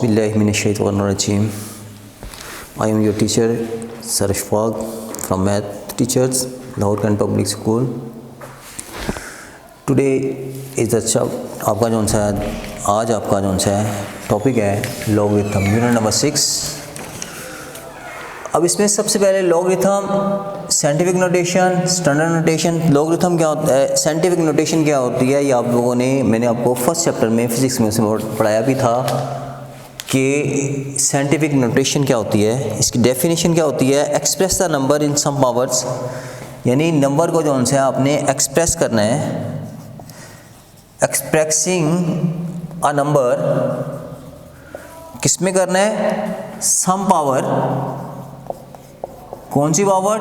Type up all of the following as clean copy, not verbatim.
Bismillahirrahmanirrahim. I am your teacher Sarashfaq from Math Teachers, Lahore Kant Public School. Today is the आपका जो सा आज आपका जो सा टॉपिक है लॉगरिथम यूनिट नंबर 6। अब इसमें सबसे पहले logarithm, scientific notation, standard notation. Logarithm क्या होता है, साइंटिफिक नोटेशन क्या होती है, ये आप लोगों ने मैंने आपको फर्स्ट चैप्टर में फिजिक्स में पढ़ाया भी था कि साइंटिफिक नोटेशन क्या होती है। इसकी डेफिनेशन क्या होती है, express the number in some powers, यानी नंबर को जो है आपने एक्सप्रेस करना है। एक्सप्रेसिंग अ नंबर किस में करना है, सम पावर, कौन सी पावर,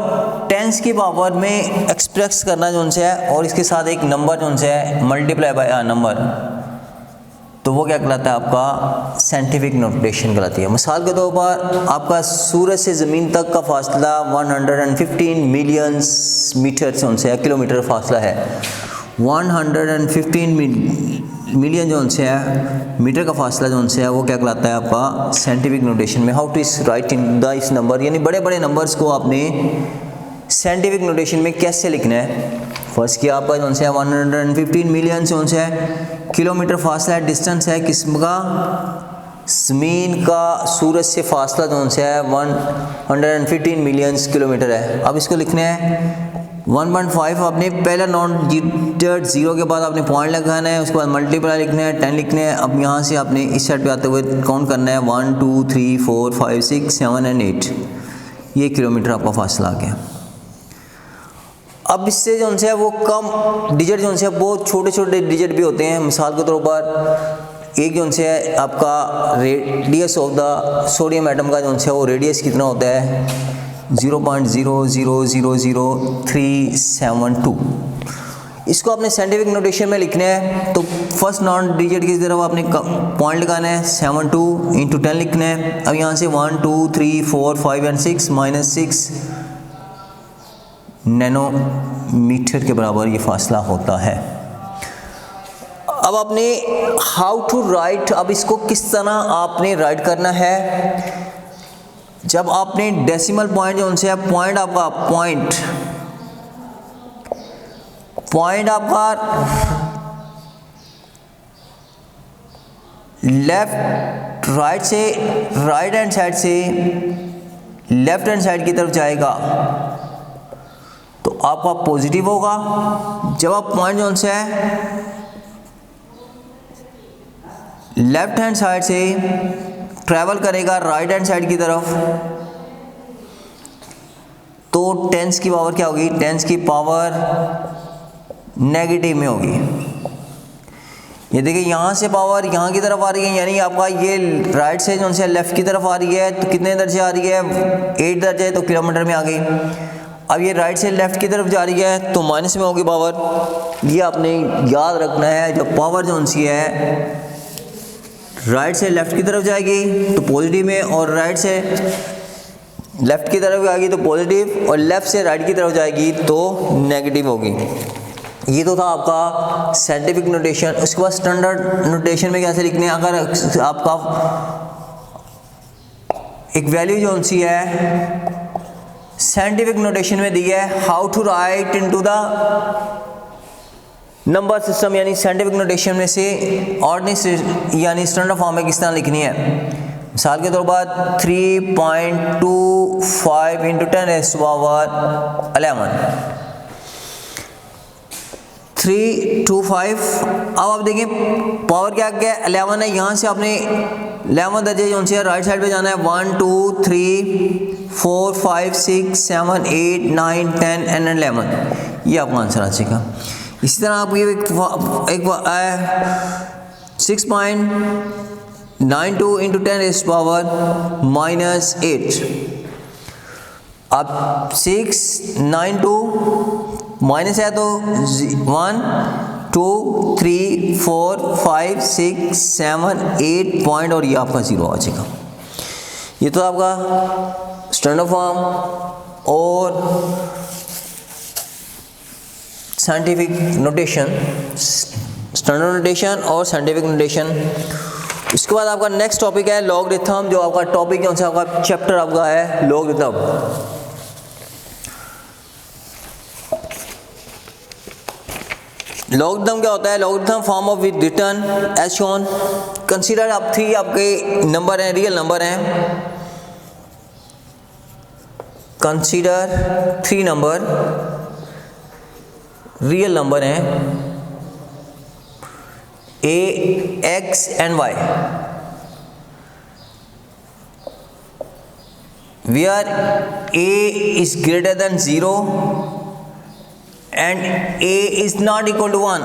टेंस की पावर में एक्सप्रेस करना जो है, और इसके साथ एक नंबर जो है मल्टीप्लाई बाय अ नंबर, तो वो क्या कहलाता है, आपका साइंटिफिक नोटेशन कहलाती है। मिसाल के तौर पर आपका सूरज से ज़मीन तक का फासला 115 मिलियन मीटर से किलोमीटर फासला है। 115 मिलियन जो है मीटर का फासला जो है वो क्या कहलाता है आपका साइंटिफिक नोटेशन में। How to write in the इस नंबर, यानी बड़े बड़े नंबर्स को आपने साइंटिफिक नोटेशन में कैसे लिखना है। फर्स्ट किया आपका जो है 115 मिलियन जो है किलोमीटर फासला है, डिस्टेंस है किस्म का, ज़मीन का सूरज से फासला जो है 115 मिलियन किलोमीटर है। अब इसको लिखना है 1.5, आपने पहला नॉन डिजिट 0 के बाद आपने पॉइंट लगाना है, उसके बाद मल्टीप्लाई लिखना है, 10 लिखना है। अब यहाँ से आपने इस साइड पे आते हुए काउंट करना है 1 2 3 4 5 6 7 एंड 8, ये किलोमीटर आपका फासला आ गया। अब इससे जो है वो कम डिजिट जो है बहुत छोटे छोटे डिजिट भी होते हैं। मिसाल के तौर पर एक जो है आपका radius of the sodium atom का जो है वो रेडियस कितना होता है 0.0000372। इसको आपने साइंटिफिक नोटेशन में लिखना है, तो फर्स्ट नॉन डिजिट की तरफ आपने पॉइंट लगाना है, 72 इंटू 10 लिखना है। अब यहाँ से 1 2 3 4 5 एंड 6 -6 नैनोमीटर के बराबर ये फासला होता है। अब आपने हाउ टू राइट, अब इसको किस तरह आपने राइट करना है। जब आपने डेसिमल पॉइंट जो उनसे पॉइंट आपका पॉइंट आपका लेफ्ट राइट से राइट हैंड साइड से लेफ्ट हैंड साइड की तरफ जाएगा तो आपका पॉजिटिव होगा। जब आप पॉइंट जो से लेफ्ट हैंड साइड से ट्रैवल करेगा राइट हैंड साइड की तरफ, तो टेंस की पावर क्या होगी, टेंस की पावर नेगेटिव में होगी। ये देखिए यहाँ से पावर यहाँ की तरफ आ रही है, यानी आपका ये राइट से जो है लेफ्ट की तरफ आ रही है, तो कितने दर्जे आ रही है 8 दर्जे, तो किलोमीटर में आ गई। अब ये राइट से लेफ्ट की तरफ जा रही है तो माइनस में होगी पावर। ये आपने याद रखना है, जब पावर जो सी है राइट से लेफ्ट की तरफ जाएगी तो पॉजिटिव में, और राइट से लेफ्ट की तरफ आएगी तो पॉजिटिव, और लेफ्ट से राइट की तरफ जाएगी तो नेगेटिव होगी। ये तो था आपका साइंटिफिक नोटेशन। उसके बाद स्टैंडर्ड नोटेशन में कैसे लिखने हैं, अगर आपका एक वैल्यू जो सी है साइंटिफिक नोटेशन में दी है, how to write into the number system, यानी साइंटिफिक नोटेशन में से ऑर्डिनरी यानी स्टैंडर्ड फॉर्म में किस तरह लिखनी है। मिसाल के तौर पर 3.25 इंटू 10 पावर 11 325। अब आप देखिए पावर क्या क्या 11 है, यहाँ से आपने 11 दर्जे जो है राइट साइड पे जाना है, 1 2 3 4 5 6 7 8 9 10 एंड 11, ये आपका आंसर आ जाएगा। इसी तरह आप ये एक 6.92 इंटू 10 पावर -8। अब 692 माइनस है तो 1 2 3 4 5 6 7 8 पॉइंट, और ये आपका 0 आ जाएगा। ये तो आपका स्टैंडर्ड फॉर्म और साइंटिफिक नोटेशन, स्टैंडर्ड नोटेशन और साइंटिफिक नोटेशन। इसके बाद आपका नेक्स्ट टॉपिक है लॉगरिथम, जो आपका टॉपिक कौन सा आपका चैप्टर आपका है लॉगरिथम। लॉगरिथम क्या होता है? Logarithm form of with return as shown. Consider आप 3 आपके नंबर हैं, रियल नंबर हैं। कंसीडर 3 नंबर रियल नंबर हैं a, x and y, where a is greater than 0 and a is not equal to 1,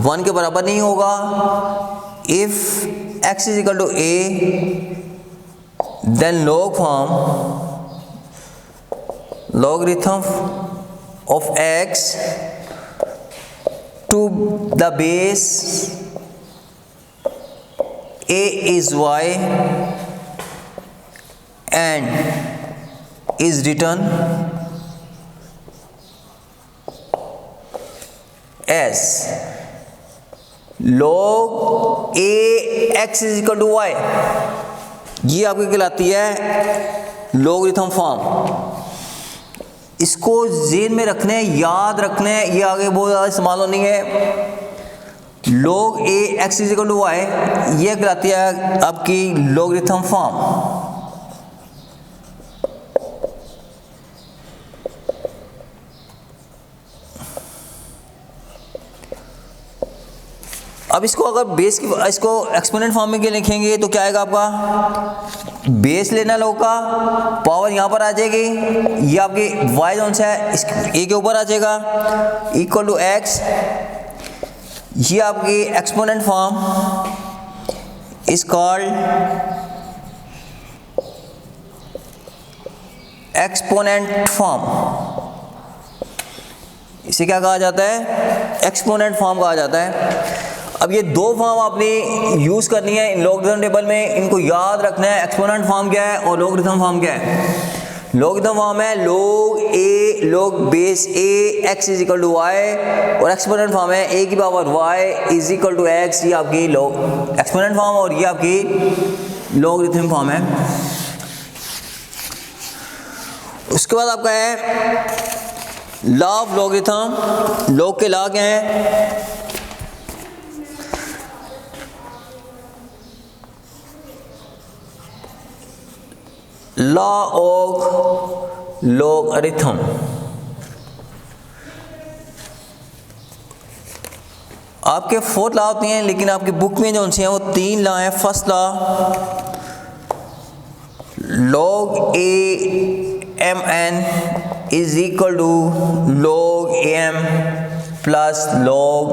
1 के बराबर नहीं होगा। if x is equal to a, then logarithm of x to the base a is y and is written as log a x is equal to y। ये आपकी कहलाती है logarithm form. इसको ज़हन में रखने, याद रखने, ये आगे बहुत ज़्यादा इस्तेमाल होनी है। log a x is equal to y, ये कहलाती है आपकी लॉगरिथम फॉर्म। अब इसको अगर बेस की, इसको एक्सपोनेंट फॉर्म में लिखेंगे तो क्या आएगा आपका? बेस लेना लोग का, पावर यहाँ पर आ जाएगी, ये आपकी y जोन से है इस a के ऊपर आ जाएगा इक्वल टू x। ये आपकी exponent form is called exponent form. इसे क्या कहा जाता है? एक्सपोनेंट फॉर्म कहा जाता है। अब ये 2 फॉर्म आपने यूज़ करनी है इन लॉगरिथम टेबल में, इनको याद रखना है। एक्सपोनेंट फॉर्म क्या है और लॉगरिथम फॉर्म क्या है? लॉगरिथम फॉर्म है log a log base a x is equal to y, और एक्सपोनेंट फॉर्म है a की power y is equal to x। ये आपकी एक्सपोनेंट फॉर्म और ये आपकी लॉगरिथम फॉर्म है। उसके बाद आपका है लॉ ऑफ लॉगरिथम। लॉग के लॉ क्या है? Law of logarithm. आपके 4 लॉ होती हैं, लेकिन आपकी बुक में जो हैं वो 3 लॉ हैं। First law log a m n is equal to log a m plus log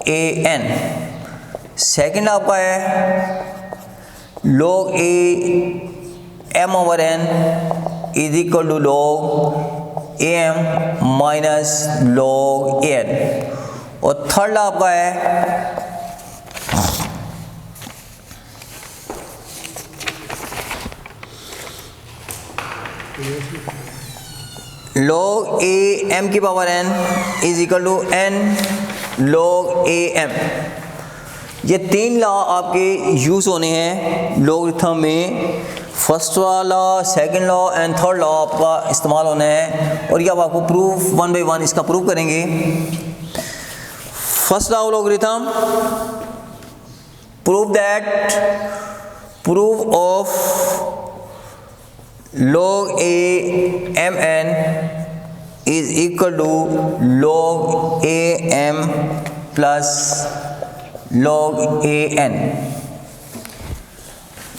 a n। Second आपका है log a m over n is equal to log am minus log an। और third आपका है log a m की power n is equal to n log a m। ये 3 law आपके use होने हैं लॉगरिथम में। First law, second law and third law आपका इस्तेमाल होना है, और ये अब आपको प्रूफ 1 बाय 1 इसका प्रूफ करेंगे। First law of logarithm, proof that proof of log a m n is equal to log a m plus log a n।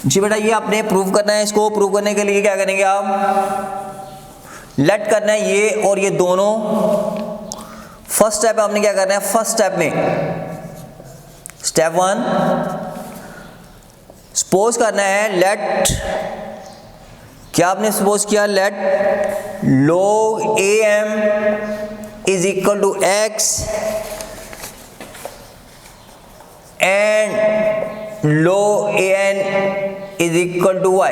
जी बेटा, ये आपने प्रूव करना है। इसको प्रूव करने के लिए क्या करेंगे आप? लेट करना है ये और ये दोनों। फर्स्ट स्टेप आपने क्या करना है? फर्स्ट स्टेप में स्टेप 1 सपोज करना है लेट, क्या आपने सपोज किया? Let log am is equal to x and log an is equal to y।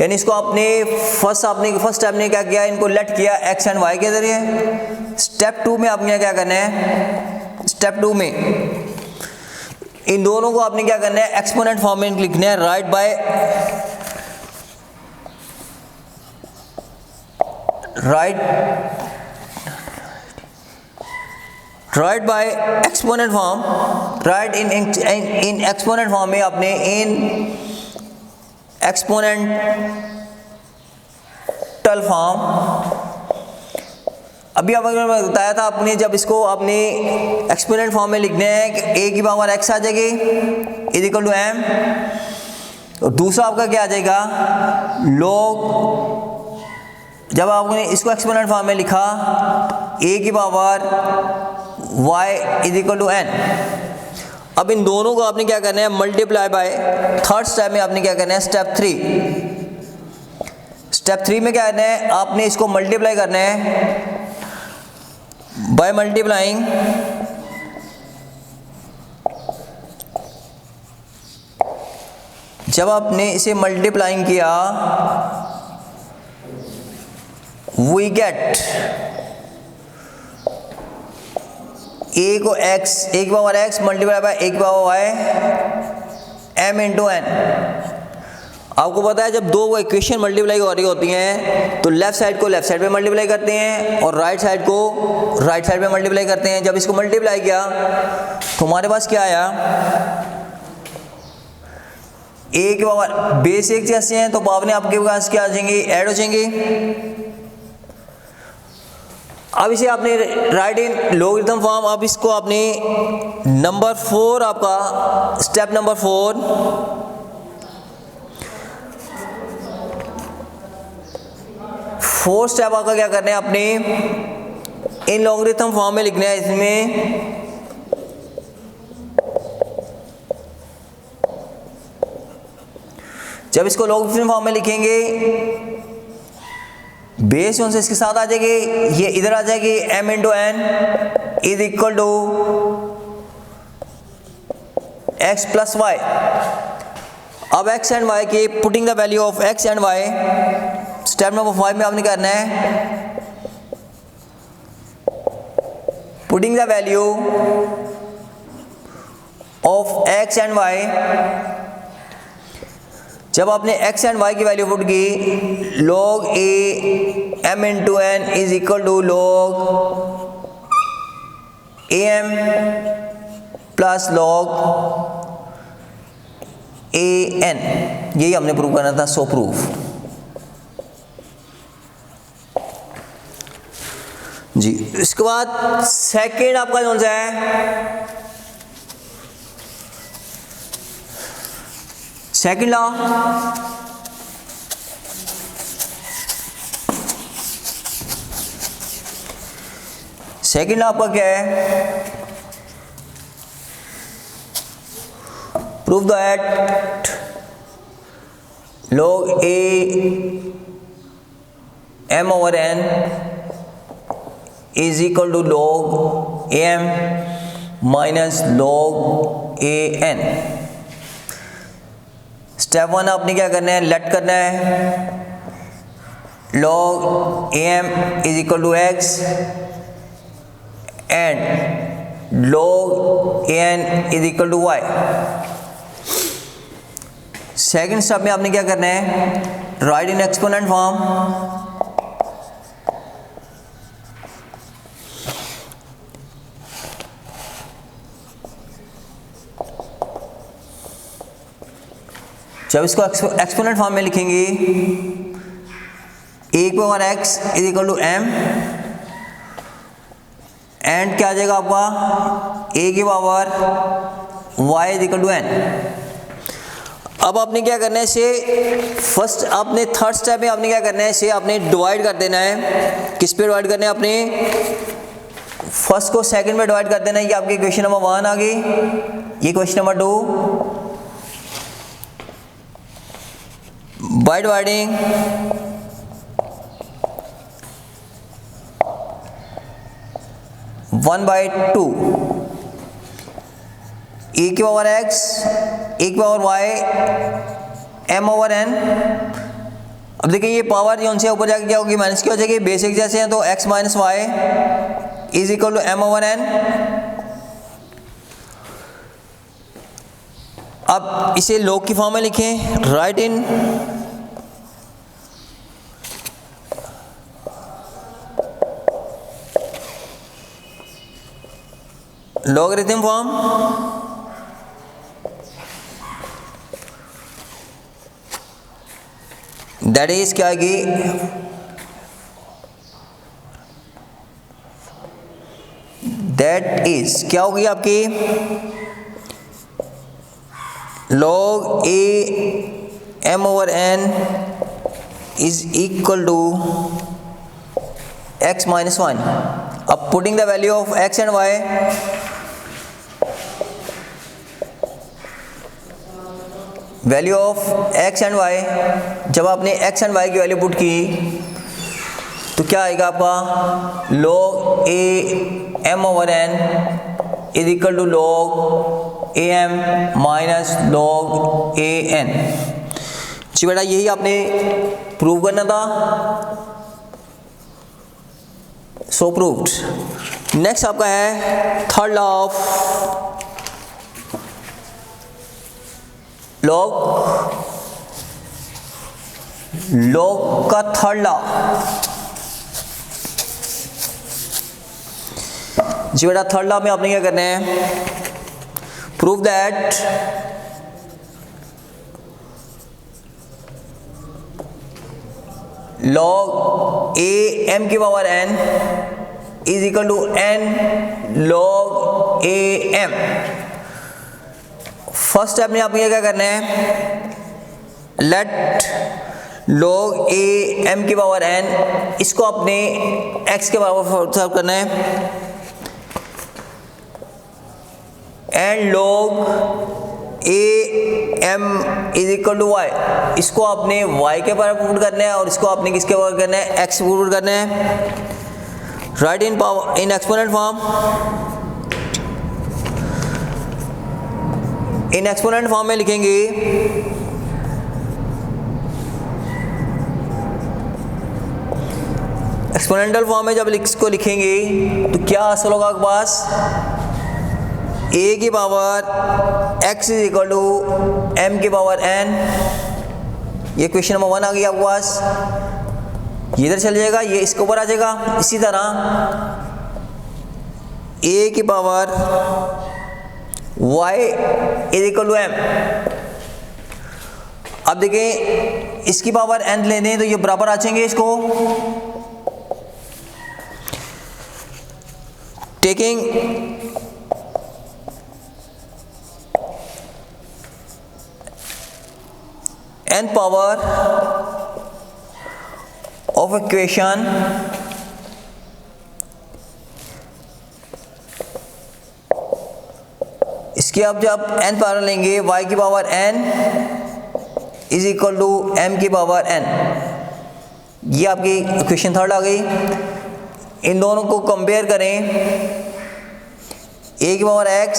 यानी इसको आपने फर्स्ट स्टेप ने क्या किया? इनको लेट किया x एंड y के जरिए। स्टेप 2 में आपने क्या करना है? स्टेप 2 में इन दोनों को आपने क्या करना है, एक्सपोनेंट फॉर्म में लिखना है। Write by exponent form, write in exponent form में आपने इन एक्सपोनेंटल फॉर्म, अभी आपको मैं बताया था आपने जब इसको आपने एक्सपोनेंट फॉर्म में लिखने हैं कि a की पावर x आ जाएगी इज इक्वल टू m, और दूसरा आपका क्या आ जाएगा log, जब आपने इसको एक्सपोनेंट फॉर्म में लिखा a की power y is equal to n। अब इन दोनों को आपने क्या करना है, मल्टीप्लाई बाय, थर्ड स्टेप में आपने क्या करना है, स्टेप थ्री में क्या करना है, आपने इसको मल्टीप्लाई करना है बाय मल्टीप्लाइंग जब आपने इसे मल्टीप्लाइंग किया वी गेट a को x, a की power x multiply by a की power y m into n। आपको पता है जब दो इक्वेशन मल्टीप्लाई हो रही होती हैं तो लेफ्ट साइड को लेफ्ट साइड पे मल्टीप्लाई करते हैं और राइट साइड को राइट साइड पे मल्टीप्लाई करते हैं। जब इसको मल्टीप्लाई किया तो हमारे पास क्या आया, a की पावर बेस एक जैसे हैं तो पावरें आपके पास क्या आ जाएंगी, ऐड हो जाएंगी। अब इसे आपने राइट इन लॉगरिथम फॉर्म, अब इसको आपने नंबर 4, आपका स्टेप नंबर 4, फोर्थ स्टेप आपका क्या करना है, अपने इन लॉगरिथम फॉर्म में लिखना है। इसमें जब इसको लॉगरिथम फॉर्म में लिखेंगे बेस से इसके साथ आ जाएगी, ये इधर आ जाएगी m into N is equal to x plus Y. अब x एंड y के putting the value of x and y, step number 5 में आपने करना है putting the value of x and y। जब आपने x एंड y की value put की, log a m into N is equal to log am plus log an, यही हमने प्रूव करना था। सो प्रूफ जी। इसके बाद सेकेंड आपका कौन सा है, सेकेंड लॉ, सेकेंड लॉ आपका क्या है, prove that log a m over n is equal to log am minus log an। Step 1 आपने क्या करना है, लेट करना है log am is equal to x and log an is equal to y। Second step में आपने क्या करना है, राइट इन एक्सपोनेंट फॉर्म, जब इसको एक्सपोनेंट फॉर्म में लिखेंगे a की power x is equal to m and क्या आ जाएगा आपका a की power y is equal to n। अब आपने क्या करना है, इसे फर्स्ट आपने थर्ड स्टेप में आपने क्या करना है, इसे आपने डिवाइड कर देना है। किस पे डिवाइड करना है, अपने फर्स्ट को सेकंड में डिवाइड कर देना है। ये आपकी क्वेश्चन नंबर 1 आ गई, ये question number 2 by dividing one by two A की पावर x ए की power y m over n। अब देखिए ये पावर जो उनसे ऊपर जाके क्या होगी, माइनस की हो जाएगी। बेसिक जैसे हैं तो x minus Y is equal to m over n। अब इसे लॉग की फॉर्म में लिखें, write in logarithm form, that is क्या आएगी, दैट इज क्या होगी आपकी, log a m over n is equal to x minus 1. अब putting the value of x and y, value of x and y, जब आपने x एंड y की value put की तो क्या आएगा आपका, log a m over n is equal to log a m minus log a n। जी बेटा यही आपने प्रूव करना था, सो प्रूव्ड। नेक्स्ट आपका है थर्ड लॉ ऑफ लॉग का थर्ड लॉ। जी बेटा थर्ड लॉ में आपने क्या करना है, prove that log a m की power n is equal to n log a m। First step में आपको क्या करना है, लेट log a m की पावर n, इसको अपने x के बराबर सॉल्व करना है, and log a m is equal to y, इसको आपने y के बराबर पुट करना है और इसको आपने किसके बराबर करना है, x पुट करना है। Right in power in exponent form, in exponent form में लिखेंगे एक्सपोनेंशियल फॉर्म में जब इसको लिखेंगे तो क्या हासिल होगा आपके पास, a की power x is equal to m की पावर n। ये क्वेश्चन नंबर 1 आ गया आपके पास, ये इधर चल जाएगा, ये इसके ऊपर आ जाएगा। इसी तरह a की power y is equal to m। अब देखें इसकी पावर n ले दें तो ये बराबर आ जाएंगे, इसको taking n power of equation इसकी अब जब n पावर लेंगे y की power n is equal to m की पावर n, ये आपकी इक्वेशन थर्ड आ गई। इन दोनों को कंपेयर करें, a की power x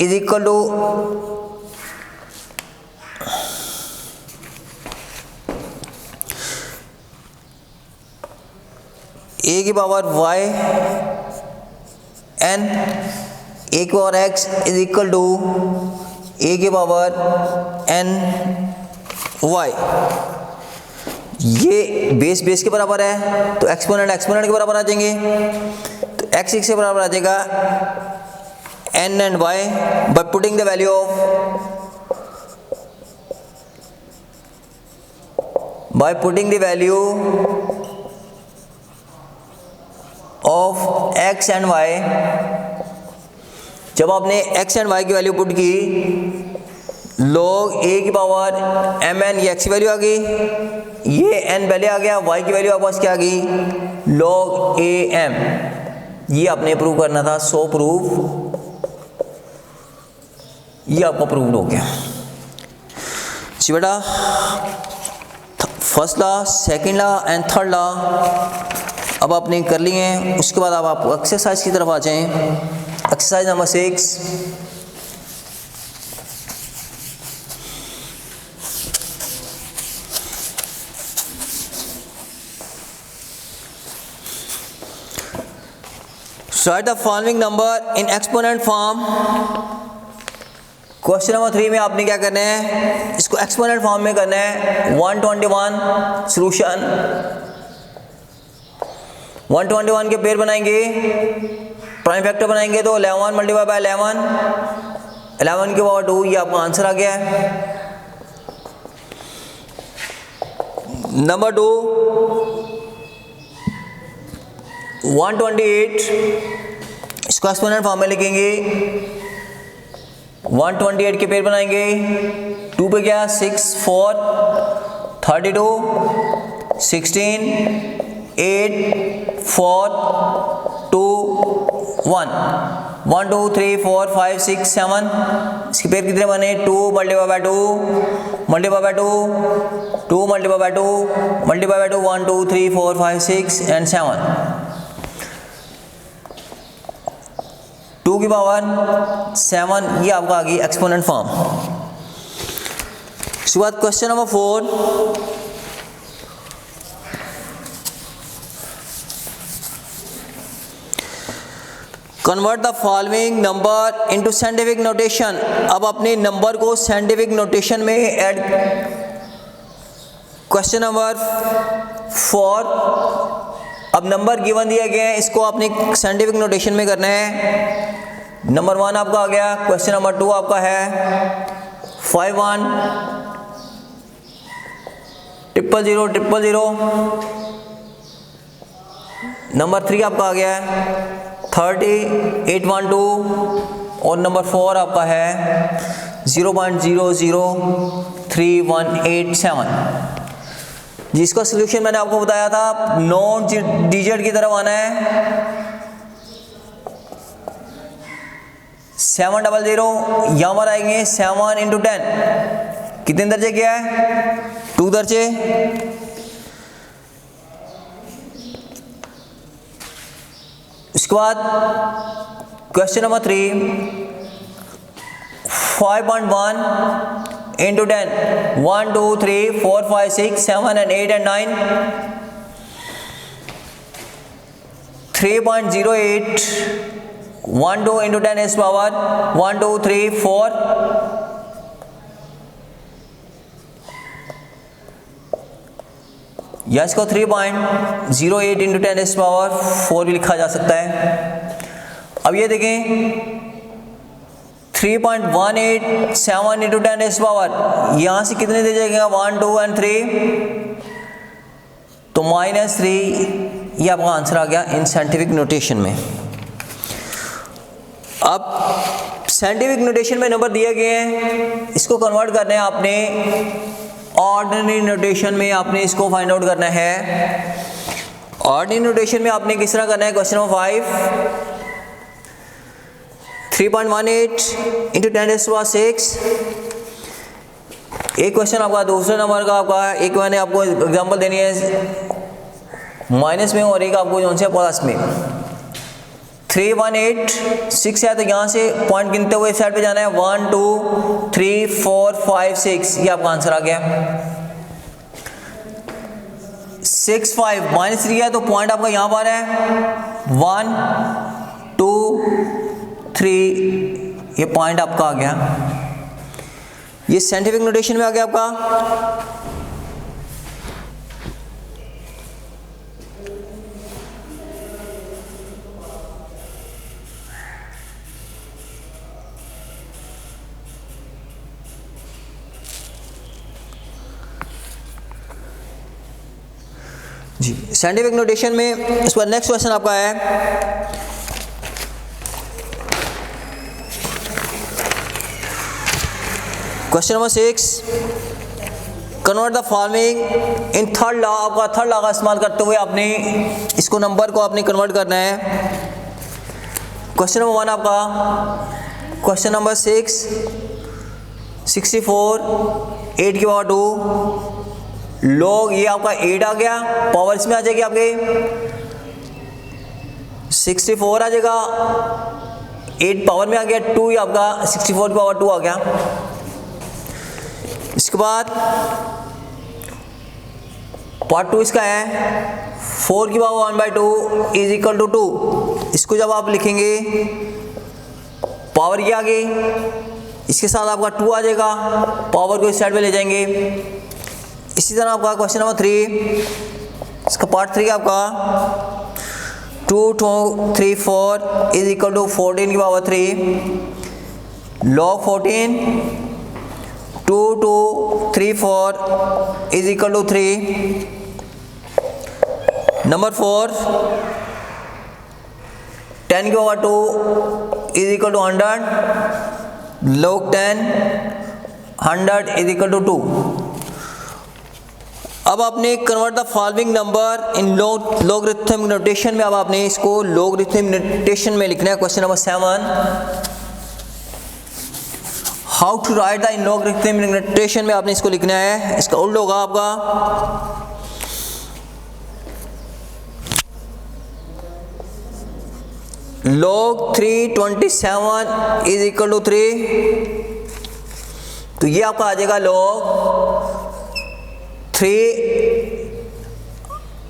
is equal to a की पावर y n, a की power x is equal to a की पावर n y। ये बेस के बराबर है तो एक्सपोनेंट के बराबर आ जाएंगे, तो x के बराबर आ जाएगा n and y by putting the value of x and y। जब आपने x एंड y की वैल्यू पुट की, log a की पावर mn, ये x की वैल्यू आ गई, ये n पहले आ गया, y की वैल्यू आपके पास क्या आ गई, log a m। ये आपने प्रूव करना था, सो प्रूव, ये आपका प्रूव हो गया। जी बेटा first law, second law and third law अब आपने कर लिए हैं। उसके बाद अब आप एक्सरसाइज की तरफ आ जाएं। Exercise number 6, right the following number in exponent form. Question number 3 में आपने क्या करना है, इसको एक्सपोनेंट फॉर्म में करना है। 121 सॉल्यूशन, 121 के पेयर बनाएंगे, प्राइम फैक्टर बनाएंगे तो 11 मल्टीप्लाई बाय 11 के पावर 2, ये आपका आंसर आ गया है। नंबर 2 128, इसको एक्सपोनेंट फॉर्म में लिखेंगे। 128 के पेयर बनाएंगे, 2 पे क्या 6 4 32 16 8 4 2 1 1 2 3 4 5 6 7, इसके पेयर कितने बने 2 multiply by 2 multiply by 2 2 multiply by 2 multiply by 2 1 2 3 4 5 6 and 7, 2 की पावर 7, ये आपका आ गई एक्सपोनेंट फॉर्म। उसके बाद question number 4, convert the following number into scientific notation. अब अपने नंबर को साइंटिफिक नोटेशन में ऐड। क्वेश्चन नंबर 4, अब नंबर गिवन दिया गया है, इसको आपने साइंटिफिक नोटेशन में करना है। नंबर 1 आपका आ गया। क्वेश्चन नंबर 2 आपका है 51 000 000। नंबर 3 आपका आ गया है 30 812 और नंबर 4 आपका है 0.00318 जिसका सोल्यूशन मैंने आपको बताया था नॉन डिजिट की तरफ आना है। 700 यहाँ पर आएंगे 7 इंटू 10, कितने दर्जे किया है 2 दर्जे। उसके बाद question number 3 5.1 into 10 1 2 3 4 5 6 7 and 8 and 9 3.08 1 2 into 10 is power 1 2 3 4 या इसको 3.08 इंटू 10 इस पावर 4 भी लिखा जा सकता है। अब ये देखें 3.187 इंटू 10 इस पावर, यहाँ से कितने दे जाएगा 1 2 and 3 तो -3, ये आपका आंसर आ गया इन साइंटिफिक नोटेशन में। अब साइंटिफिक नोटेशन में नंबर दिए गए हैं, इसको कन्वर्ट करना है आपने ऑर्डिनरी नोटेशन में। आपने इसको फाइंड आउट करना है ऑर्डिनरी नोटेशन में। आपने किस तरह करना है क्वेश्चन नंबर 5 3.18 इंटू 10⁻6। एक क्वेश्चन आपका दूसरे नंबर का आपका, एक मैंने आपको एग्जांपल देनी है माइनस में और एक आपको जो से प्लस में। 318 है तो यहाँ से पॉइंट गिनते हुए साइड पे जाना है 1 2 3 4 5 6, ये आपका आंसर आ गया। 6 5 -3 है तो पॉइंट आपका यहाँ पर है 1 2 3, ये पॉइंट आपका आ गया। ये साइंटिफिक नोटेशन में आ गया आपका। जी साइंटिफिक नोटेशन में इस पर नेक्स्ट क्वेश्चन आपका है question number 6 convert the following in third law. आपका थर्ड लॉ का इस्तेमाल करते हुए आपने इसको नंबर को आपने कन्वर्ट करना है। क्वेश्चन नंबर 1 आपका क्वेश्चन नंबर 6 64 8 की पावर 2 लोग, ये आपका 8 आ गया, पावर इसमें आ जाएगी आपके 64 आ जाएगा, 8 पावर में आ गया 2, ये आपका 64 की पावर 2 आ गया। इसके बाद पार्ट 2 इसका है 4 की पावर 1/2 इज इक्वल टू 2। इसको जब आप लिखेंगे पावर के आगे इसके साथ आपका 2 आ जाएगा, पावर को इस साइड पे ले जाएंगे। इसी तरह आपका क्वेश्चन नंबर 3, इसका पार्ट 3 आपका 2 2 3 4 इज इक्वल टू 14 की power 3 log 14 2 2 3 4 is equal to 3। Number 4 10 की power 2 is equal to 100 log 10 100 is equal to 2। अब आपने convert the following number in logarithmic notation में, अब आपने इसको लॉगरिथमिक नोटेशन में लिखना है। Question number 7, how to write the in logarithmic notation में आपने इसको लिखना है। इसका उल्टा होगा आपका log 327 इज इक्वल टू 3। तो ये आपका आ जाएगा log 3।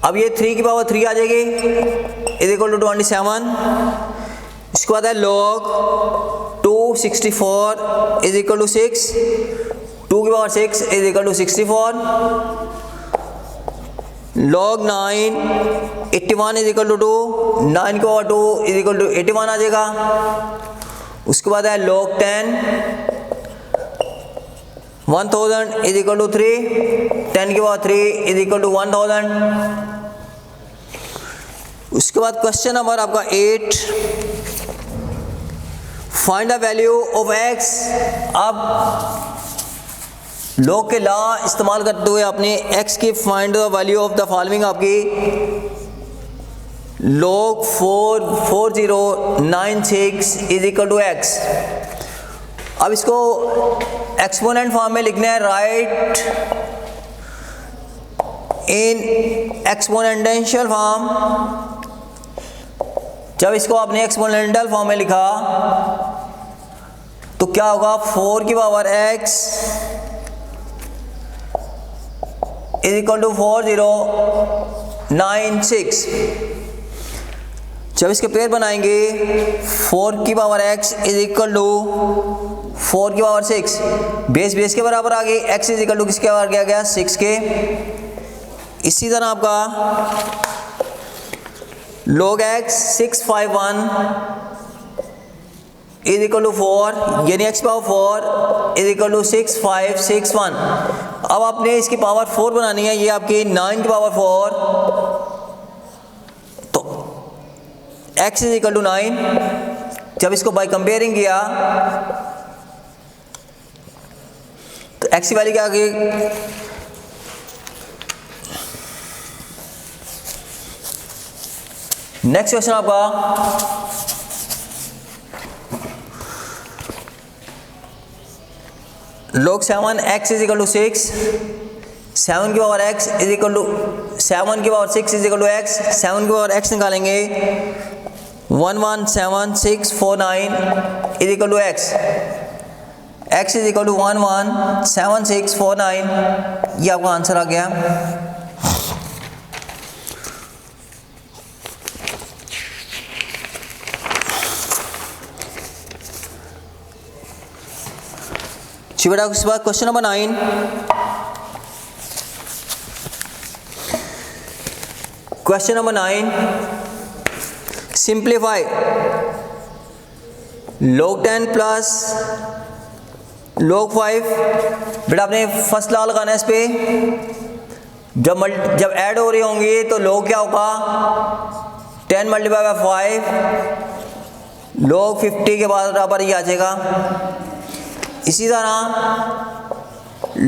अब ये 3 की पावर 3 आ जाएगी इज इक्वल टू 27। इसके बाद है log 264 इज इक्वल टू 6, 2 की power 6 is equal to 64। log 9 81 is equal to 2, 9 की पावर 2 इज इक्वल टू 81 आ जाएगा। उसके बाद है log 10 1000 इज इक्वल टू 3, 10 की पावर 3 इज इक्वल टू 1000। उसके बाद क्वेश्चन नंबर आपका 8, find the value of x। अब लॉग के लॉ इस्तेमाल करते हुए आपने x की find the value of the following आपकी log 4096 is equal to x। अब इसको एक्सपोनेंट फॉर्म में लिखना है, राइट इन एक्सपोनेंशियल फॉर्म। जब इसको आपने एक्सपोनेंशियल फॉर्म में लिखा तो क्या होगा, 4 की power x is equal to 4096। जब इसके पेयर बनाएंगे 4 की power x is equal to 4 की पावर 6, बेस बेस के बराबर आ गई, x इज इक्वल टू किसके बराबर आ गया 6 के। इसी तरह आपका log x 651 is equal to 4, यानी x power 4 is equal to 6561। अब आपने इसकी पावर 4 बनानी है, ये आपकी 9 की पावर 4, तो x इज इक्वल टू 9। जब इसको बाय कंपेयरिंग किया तो x की वैल्यू क्या आ गई, नेक्स्ट क्वेश्चन आपका log 7 x is equal to 6, 7 की power x is equal to 7 की power 6 is equal to x, 7 की पावर x निकालेंगे 117649 is equal to x, x is equal to 117649। ये आपका आंसर आ गया। बेटा उसके बाद क्वेश्चन नंबर 9, क्वेश्चन नंबर 9, सिंप्लीफाई log 10 प्लस log 5। बेटा आपने फर्स्ट लॉ लगाना है इस पे। जब ऐड हो रही होंगी तो log क्या होगा, 10 मल्टीप्लाई बाय 5 log 50 के बराबर ही आ जाएगा। इसी तरह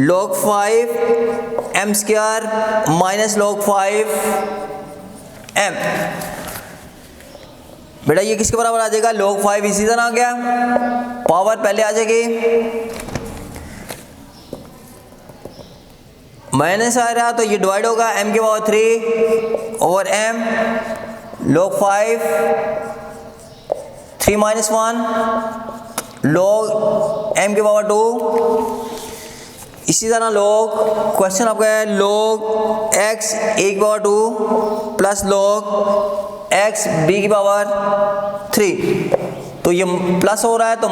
log 5 m square minus log 5 m, बेटा ये किसके बराबर आ जाएगा, log 5। इसी तरह आ गया, पावर पहले आ जाएगी, माइनस आ रहा तो ये डिवाइड होगा, m की power 3 over m log 5 3 - 1 log m की पावर 2। इसी तरह log क्वेश्चन आपका है log x a की power 2 plus log x b की पावर 3, तो ये प्लस हो रहा है तो